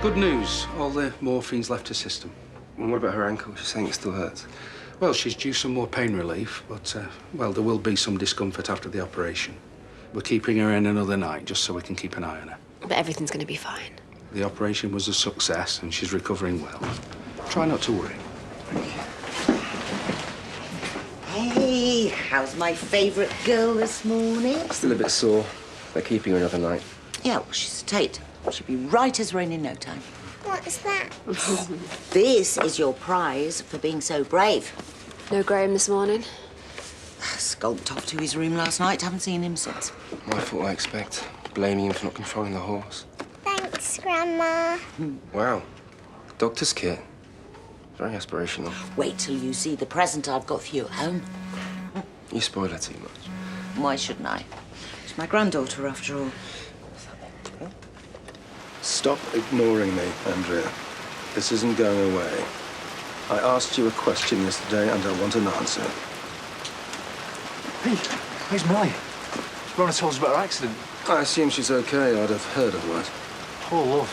Good news. All the morphine's left her system. And what about her ankle? She's saying it still hurts. Well, she's due some more pain relief, but, well, there will be some discomfort after the operation. We're keeping her in another night just so we can keep an eye on her. But everything's going to be fine. The operation was a success and she's recovering well. Try not to worry. Hey, how's my favourite girl this morning? Still a bit sore. They're keeping her another night. Yeah, well, she's a Tate. She'll be right as rain in no time. What is that? This is your prize for being so brave. No Graham this morning? Skulked off to his room last night. Haven't seen him since. My fault, I expect. Blaming him for not controlling the horse. Thanks, Grandma. Wow. Doctor's kit. Very aspirational. Wait till you see the present I've got for you at home. You spoil her too much. Why shouldn't I? She's my granddaughter, after all. Stop ignoring me, Andrea. This isn't going away. I asked you a question yesterday and I want an answer. Hey, where's Millie? Rona told us about her accident. I assume she's okay. I'd have heard otherwise. Poor love.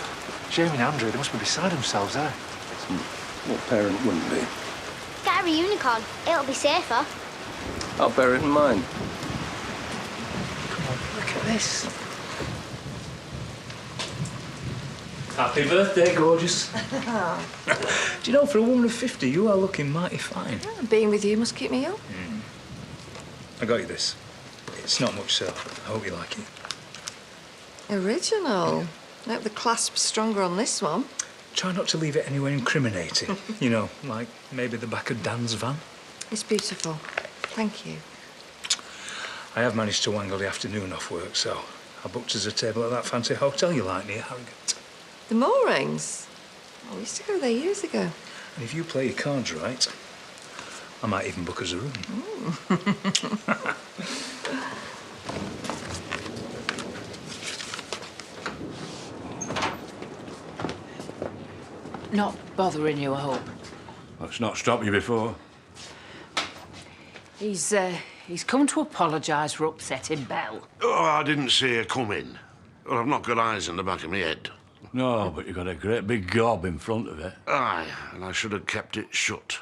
Jamie and Andrea, they must be beside themselves there. What parent wouldn't be? Get a unicorn. It'll be safer. I'll bear it in mind. Come on, look at this. Happy birthday, gorgeous. Do you know, for a woman of 50, you are looking mighty fine. Being with you must keep me up. I got you this. It's not much, so I hope you like it. Original. I hope the clasp's stronger on this one. Try not to leave it anywhere incriminating. You know, like maybe the back of Dan's van. It's beautiful. Thank you. I have managed to wangle the afternoon off work, so I booked us a table at that fancy hotel you like near Harrogate. The moorings? Oh, we used to go there years ago. And if you play your cards right, I might even book us a room. Not bothering you, I hope. That's not stopped you before. He's come to apologise for upsetting Belle. Oh, I didn't see her coming. Well, I've not got eyes in the back of my head. No, but you've got a great big gob in front of it. Aye, and I should have kept it shut.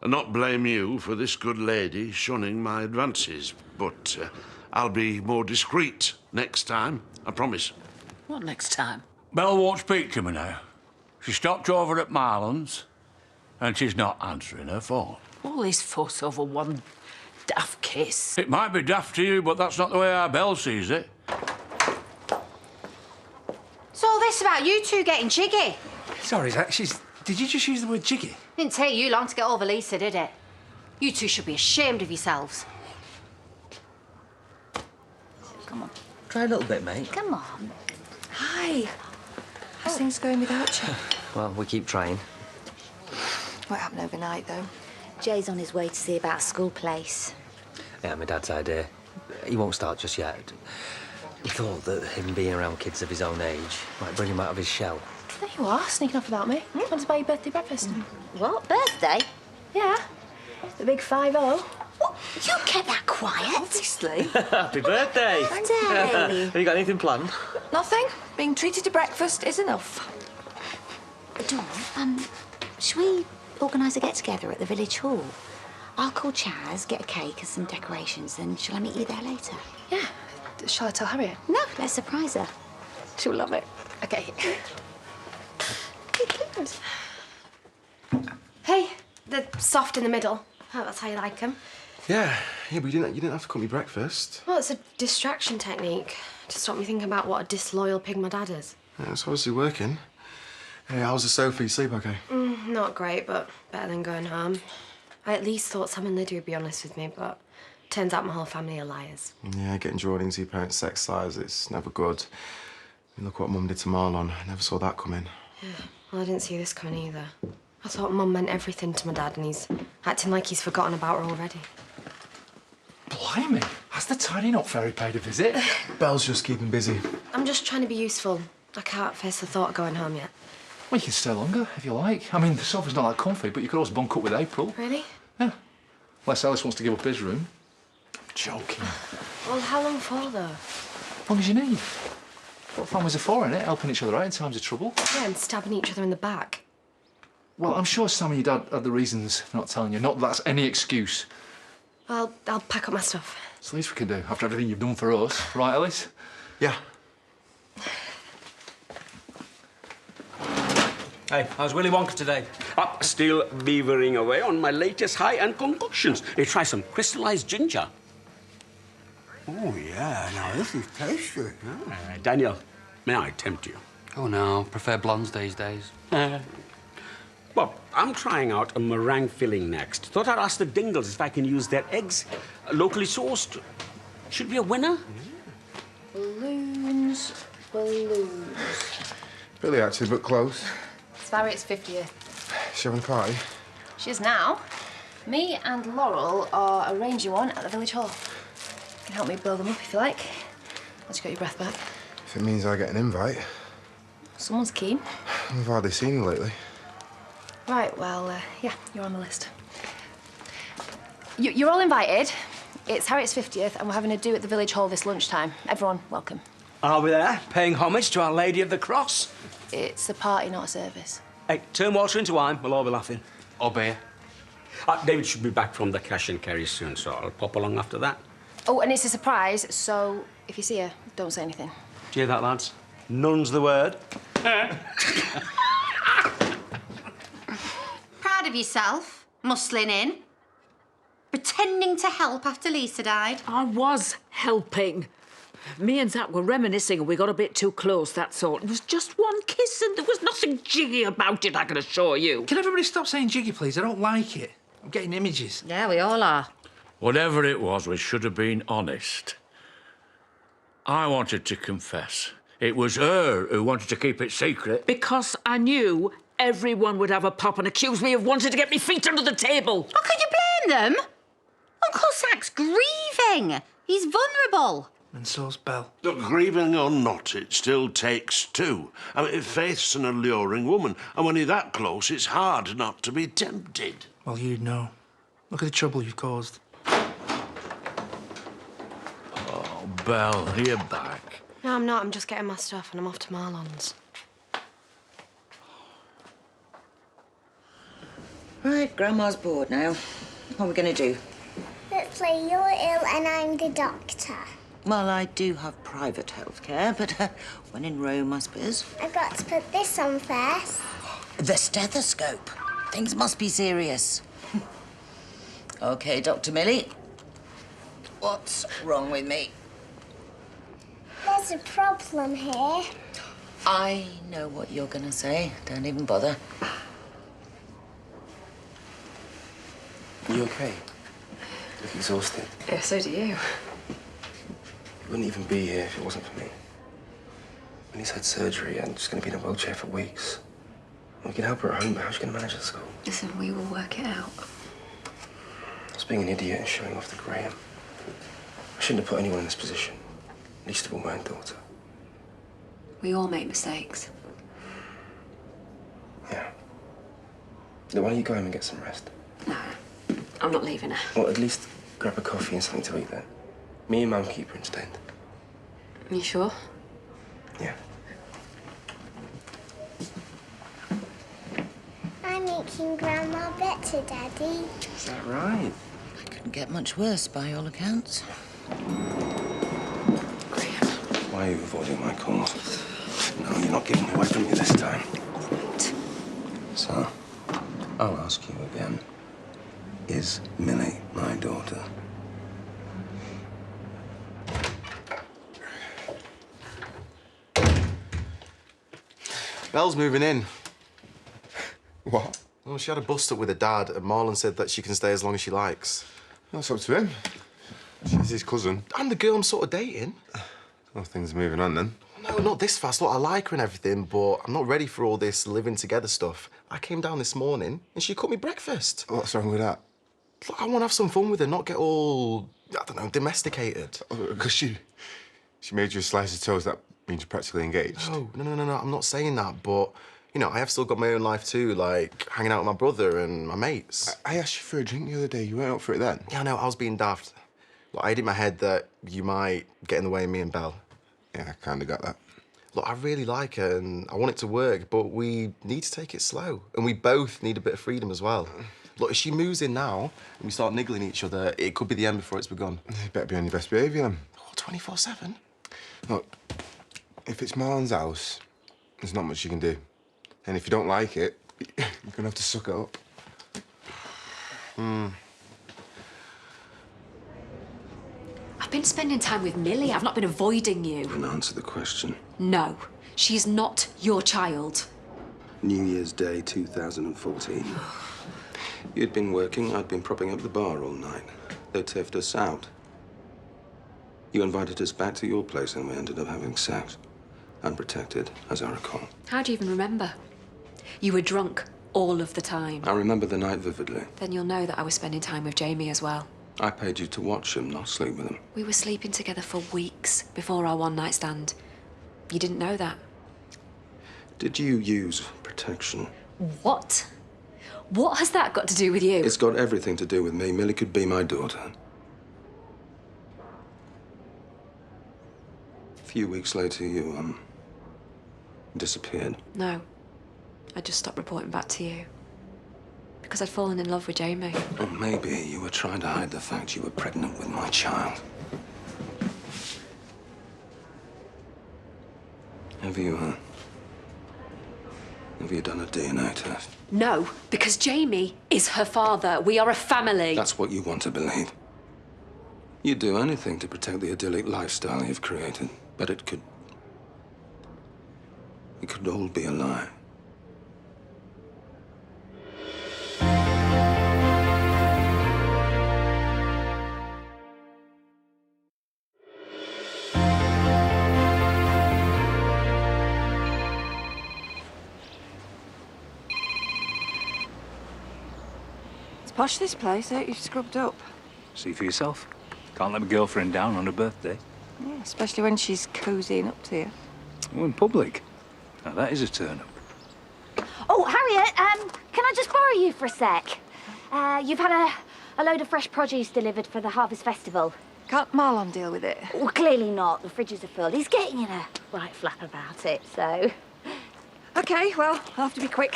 And not blame you for this good lady shunning my advances. But I'll be more discreet next time, I promise. What next time? Belle won't speak to me now. She stopped over at Marlon's, and she's not answering her phone. All this fuss over one daft kiss. It might be daft to you, but that's not the way our Belle sees it. So all this about you two getting jiggy? Sorry, Zach, did you just use the word jiggy? Didn't take you long to get over Lisa, did it? You two should be ashamed of yourselves. Come on. Try a little bit, mate. Come on. Hi. How's things going without you? Well, we keep trying. What happened overnight, though? Jay's on his way to see about a school place. Yeah, my dad's idea. He won't start just yet. He thought that him being around kids of his own age might bring him out of his shell. There you are, sneaking off about me. Want to buy your birthday breakfast? What, birthday? Yeah. The big 5-0. What? You kept that quiet? Obviously. Happy birthday! Birthday. Have you got anything planned? Nothing. Being treated to breakfast is enough. Dawn, should we organise a get-together at the village hall? I'll call Chaz, get a cake and some decorations, and shall I meet you there later? Yeah. Shall I tell Harriet? No, let's surprise her. She'll love it. Okay. Hey, the soft in the middle. Oh, that's how you like them. Yeah, but you didn't have to cook me breakfast. Well, it's a distraction technique to stop me thinking about what a disloyal pig my dad is. Yeah, it's obviously working. Hey, how's the Sophie? Sleep okay? Not great, but better than going home. I at least thought Sam and Lydia would be honest with me, but turns out my whole family are liars. Yeah, getting drawn into your parents' sex lives, it's never good. I mean, look what Mum did to Marlon. I never saw that coming. Yeah, well, I didn't see this coming either. I thought Mum meant everything to my dad, and he's acting like he's forgotten about her already. Blimey, has the tiny nut fairy paid a visit? Belle's just keeping busy. I'm just trying to be useful. I can't face the thought of going home yet. Well, you can stay longer if you like. I mean, the sofa's not that comfy, but you could always bunk up with April. Really? Yeah. Unless Alice wants to give up his room. I'm joking. Well, how long for, though? As long as you need. what families are for, innit? Helping each other out in times of trouble. Yeah, and stabbing each other in the back. Well, I'm sure Sam and your dad had the reasons for not telling you. Not that that's any excuse. I'll pack up my stuff. It's the least we can do after everything you've done for us. Right, Alice? Yeah. Hey, how's Willy Wonka today? Still beavering away on my latest high-end concoctions. Hey, try some crystallized ginger. Oh, yeah. Now, this is tasty. Daniel, may I tempt you? Oh, no. Prefer blondes these days. Well, I'm trying out a meringue filling next. Thought I'd ask the Dingles if I can use their eggs. Locally sourced. Should be a winner. Balloons. Really, actually, but close. It's Harriet's 50th. She having a party? She is now. Me and Laurel are arranging one at the village hall. You can help me blow them up if you like. Once you got your breath back. If it means I get an invite. Someone's keen. I've hardly seen you lately. Right, well, yeah, you're on the list. You're all invited. It's Harriet's 50th, and we're having a do at the village hall this lunchtime. Everyone, welcome. Are we there, paying homage to Our Lady of the Cross? It's a party, not a service. Hey, turn water into wine, we'll all be laughing. Or beer. David should be back from the cash and carry soon, so I'll pop along after that. Oh, and it's a surprise, so if you see her, don't say anything. Do you hear that, lads? None's the word. Proud of yourself, muscling in. Pretending to help after Lisa died. I was helping. Me and Zach were reminiscing and we got a bit too close, that's all. It was just one kiss and there was nothing jiggy about it, I can assure you. Can everybody stop saying jiggy, please? I don't like it. I'm getting images. Yeah, we all are. Whatever it was, we should have been honest. I wanted to confess. It was her who wanted to keep it secret. Because I knew everyone would have a pop and accuse me of wanting to get me feet under the table. How could you blame them? Uncle Zach's grieving. He's vulnerable. And so's Belle. Look, grieving or not, it still takes two. I mean, Faith's an alluring woman, and when you're that close, it's hard not to be tempted. Well, you'd know. Look at the trouble you've caused. Oh, Belle, you're back. No, I'm not. I'm just getting my stuff and I'm off to Marlon's. Right, Grandma's bored now. What are we going to do? Let's play you're ill and I'm the doctor. Well, I do have private health care, but when in Rome, I suppose. I've got to put this on first. The stethoscope. Things must be serious. OK, Dr. Millie. What's wrong with me? There's a problem here. I know what you're going to say. Don't even bother. You okay? You look exhausted. Yeah, so do you. You wouldn't even be here if it wasn't for me. When he's had surgery and she's going to be in a wheelchair for weeks. We can help her at home, but how's she going to manage at school? Listen, we will work it out. I was being an idiot and showing off to Graham. I shouldn't have put anyone in this position. Least of all my own daughter. We all make mistakes. Yeah. Then why don't you go home and get some rest? No, I'm not leaving her. Well, at least grab a coffee and something to eat then. Me and Mum keep her instead. You sure? Yeah. I'm making Grandma better, Daddy. Is that right? Couldn't get much worse by all accounts. Why are you avoiding my calls? No, you're not getting away from me this time. So, I'll ask you again. Is Millie my daughter? Belle's moving in. What? Well, she had a bust-up with her dad, and Marlon said that she can stay as long as she likes. That's up to him. She's his cousin. I'm the girl I'm sort of dating. Oh, things are moving on then. No, not this fast. Look, I like her and everything, but I'm not ready for all this living together stuff. I came down this morning, and she cooked me breakfast. What's wrong with that? Look, I want to have some fun with her, not get all, I don't know, domesticated. Because she made you a slice of toast, that means you're practically engaged. No, I'm not saying that, but, you know, I have still got my own life too, like hanging out with my brother and my mates. I asked you for a drink the other day. You weren't up for it then. Yeah, I know, I was being daft. Look, I had in my head that you might get in the way of me and Belle. Yeah, I kind of got that. Look, I really like her and I want it to work, but we need to take it slow. And we both need a bit of freedom as well. Look, if she moves in now and we start niggling each other, it could be the end before it's begun. You better be on your best behaviour then. Oh, 24/7? Look, if it's Marlon's house, there's not much you can do. And if you don't like it, you're gonna have to suck it up. I've been spending time with Millie. I've not been avoiding you. And answer the question. No, she's not your child. New Year's Day 2014. You'd been working, I'd been propping up the bar all night. They tiffed us out. You invited us back to your place and we ended up having sex. Unprotected, as I recall. How do you even remember? You were drunk all of the time. I remember the night vividly. Then you'll know that I was spending time with Jamie as well. I paid you to watch him, not sleep with him. We were sleeping together for weeks before our one-night stand. You didn't know that. Did you use protection? What? What has that got to do with you? It's got everything to do with me. Millie could be my daughter. A few weeks later, you, disappeared. No. I just stopped reporting back to you. Because I'd fallen in love with Jamie. Or maybe you were trying to hide the fact you were pregnant with my child. Have you done a DNA test? No, because Jamie is her father. We are a family. That's what you want to believe. You'd do anything to protect the idyllic lifestyle you've created, but it could all be a lie. It's posh, this place, eh? You've scrubbed up. See for yourself. Can't let my girlfriend down on her birthday. Yeah, especially when she's cozying up to you. Oh, in public. Now, that is a turn-up. Oh, Harriet, can I just borrow you for a sec? You've had a load of fresh produce delivered for the Harvest Festival. Can't Marlon deal with it? Well, clearly not. The fridges are full. He's getting in a right flap about it, so... OK, well, I'll have to be quick.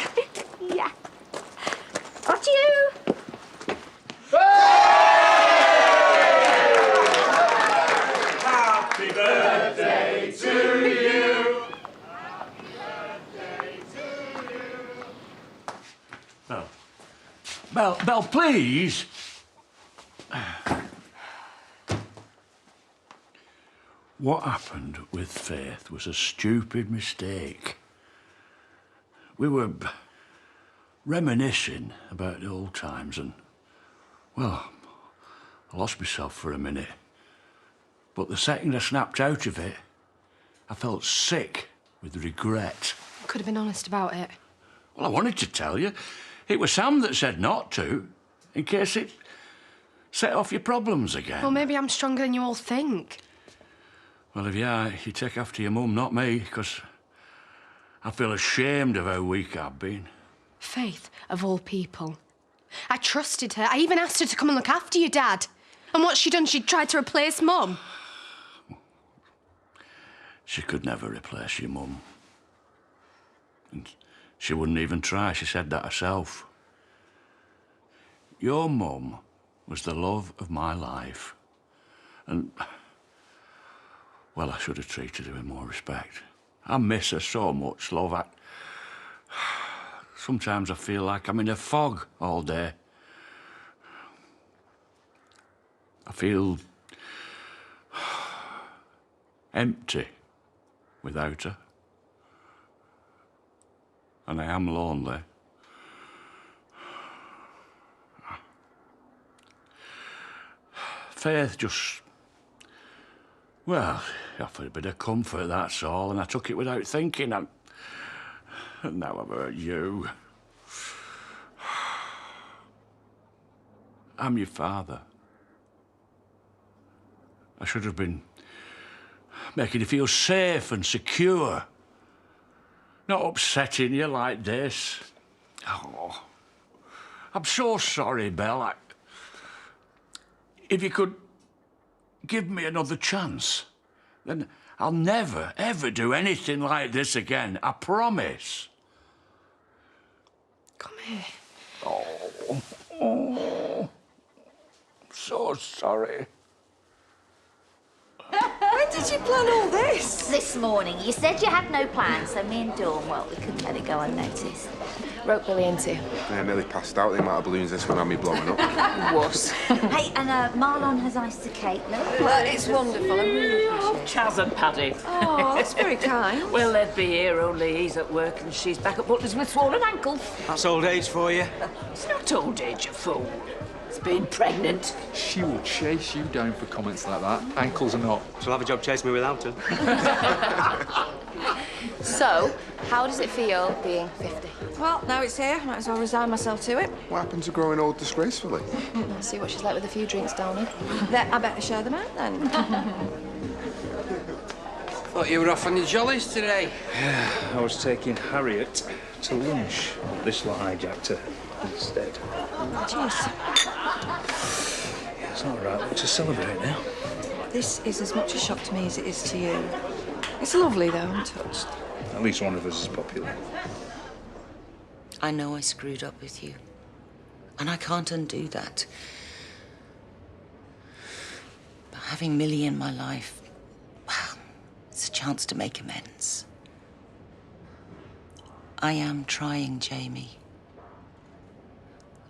Yeah. Got you! Happy birthday to you. Belle, please. What happened with Faith was a stupid mistake. We were reminiscing about the old times and, well, I lost myself for a minute. But the second I snapped out of it, I felt sick with regret. Could have been honest about it. Well, I wanted to tell you. It was Sam that said not to, in case it set off your problems again. Well, maybe I'm stronger than you all think. Well, if you are, you take after your mum, not me, because I feel ashamed of how weak I've been. Faith, of all people. I trusted her. I even asked her to come and look after you, Dad. And what's she done? She tried to replace Mum. She could never replace your mum. And she wouldn't even try. She said that herself. Your mum was the love of my life. And, well, I should have treated her with more respect. I miss her so much, love. Sometimes I feel like I'm in a fog all day. I feel empty without her. And I am lonely. Faith just... well, offered a bit of comfort, that's all, and I took it without thinking, and now I've hurt you. I'm your father. I should have been making you feel safe and secure. Not upsetting you like this. Oh, I'm so sorry, Belle. If you could give me another chance, then I'll never, ever do anything like this again. I promise. Come here. Oh. So sorry. When did you plan all this? This morning. You said you had no plans, so me and Dawn, well, we couldn't let it go unnoticed. Rope Billy in too. I nearly passed out the amount of balloons this one had me blowing up. Was. Hey, and Marlon has iced a cake. Look. Well, it's wonderful. I really appreciate it. Chaz and Paddy. Oh, that's very kind. Well, they'd be here, only he's at work and she's back at Butler's with swollen ankle. That's old age for you. It's not old age, you fool. It's being pregnant. She will chase you down for comments like that, ankles or not. She'll have a job chasing me without her. So, how does it feel being 50? Well, now it's here. Might as well resign myself to it. What happened to growing old disgracefully? I'll see what she's like with a few drinks down here. I better show them out then. Thought you were off on your jollies today. Yeah, I was taking Harriet to lunch. This lot hijacked her instead. Cheers. It's not right to celebrate now. This is as much a shock to me as it is to you. It's lovely, though. I'm touched. At least one of us is popular. I know I screwed up with you. And I can't undo that. But having Millie in my life, well, it's a chance to make amends. I am trying, Jamie.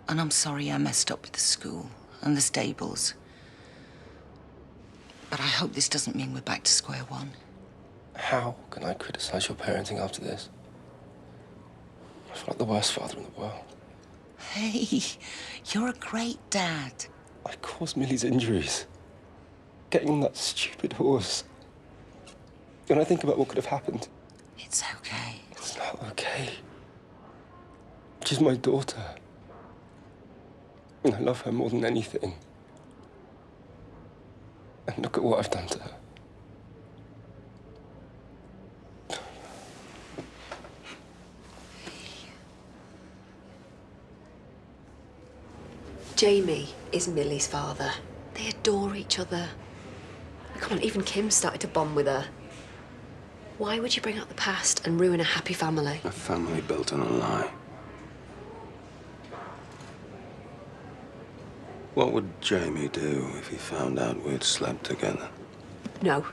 And I'm sorry I messed up with the school and the stables. But I hope this doesn't mean we're back to square one. How can I criticise your parenting after this? I feel like the worst father in the world. Hey, you're a great dad. I caused Millie's injuries. Getting on that stupid horse. When I think about what could have happened... It's okay. It's not okay. She's my daughter. And I love her more than anything. And look at what I've done to her. Jamie is Millie's father. They adore each other. Come on, even Kim started to bond with her. Why would you bring up the past and ruin a happy family? A family built on a lie. What would Jamie do if he found out we'd slept together? No.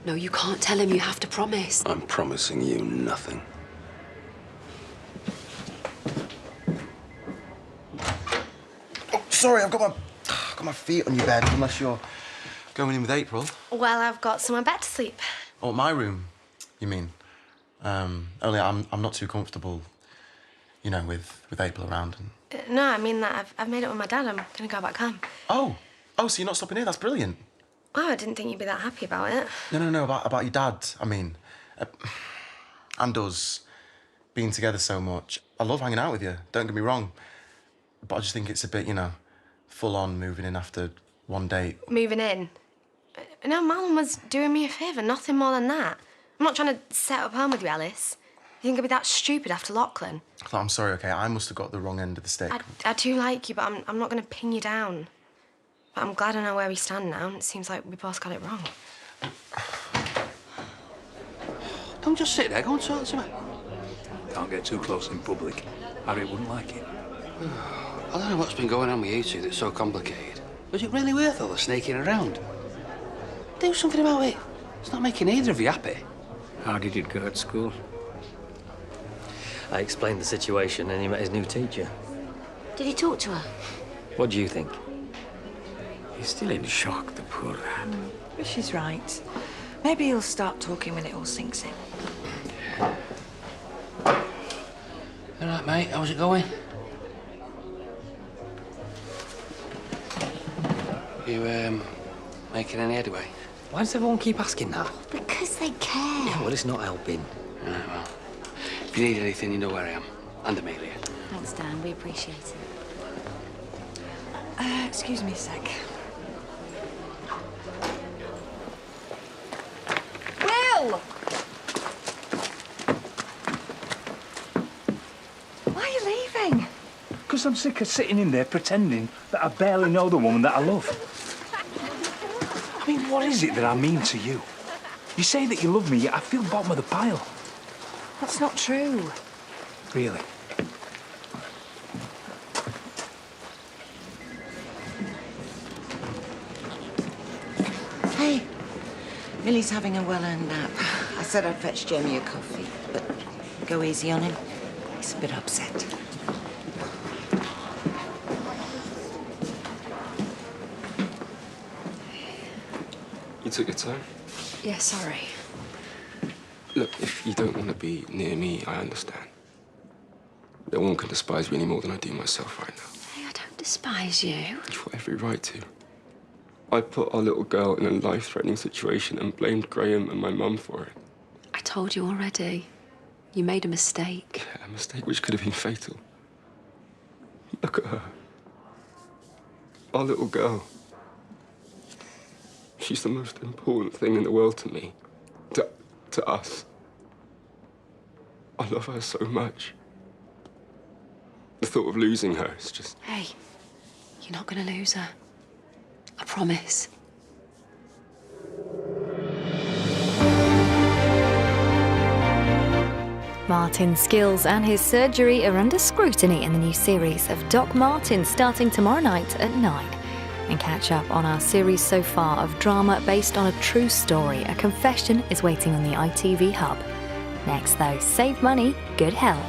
No, you can't tell him. You have to promise. I'm promising you nothing. Oh, sorry, I've got my feet on your bed, unless you're going in with April. Well, I've got somewhere better to sleep. Oh, my room, you mean? Only I'm not too comfortable, you know, with April around. And... No, I mean that I've made it with my dad. I'm gonna go back home. Oh, so you're not stopping here? That's brilliant. Oh, I didn't think you'd be that happy about it. No, about your dad, I mean. And us being together so much. I love hanging out with you, don't get me wrong. But I just think it's a bit, you know, full on moving in after one date. Moving in? No, Marlon was doing me a favour, nothing more than that. I'm not trying to set up home with you, Alice. You think I'd be that stupid after Lachlan? I'm sorry, OK? I must have got the wrong end of the stick. I do like you, but I'm not going to pin you down. But I'm glad I know where we stand now, and it seems like we both got it wrong. Don't just sit there. Go and talk to me. Can't get too close in public. Harriet wouldn't like it. I don't know what's been going on with you two that's so complicated. Was it really worth all the snaking around? Do something about it. It's not making either of you happy. How did it go at school? I explained the situation and he met his new teacher. Did he talk to her? What do you think? He's still in shock, the poor lad. But she's right. Maybe he'll start talking when it all sinks in. All right, mate. How's it going? You, making any headway? Why does everyone keep asking that? Because they care. Yeah, well, it's not helping. Right, well, if you need anything, you know where I am. And Amelia. Thanks, Dan. We appreciate it. Excuse me a sec. Will! Why are you leaving? Because I'm sick of sitting in there pretending that I barely know the woman that I love. I mean, what is it that I mean to you? You say that you love me, yet I feel bottom of the pile. That's not true. Really? Hey, Millie's having a well-earned nap. I said I'd fetch Jamie a coffee, but go easy on him. He's a bit upset. You took your time. Yeah, sorry. Look, if you don't want to be near me, I understand. No one can despise me any more than I do myself right now. Hey, I don't despise you. You've got every right to. I put our little girl in a life-threatening situation and blamed Graham and my mum for it. I told you already. You made a mistake. Yeah, a mistake which could have been fatal. Look at her. Our little girl. She's the most important thing in the world to me. To us. I love her so much. The thought of losing her is just... Hey, you're not going to lose her. I promise. Martin's skills and his surgery are under scrutiny in the new series of Doc Martin, starting tomorrow night at 9. And catch up on our series so far of drama based on a true story. A Confession is waiting on the ITV Hub. Next though, save money, good health.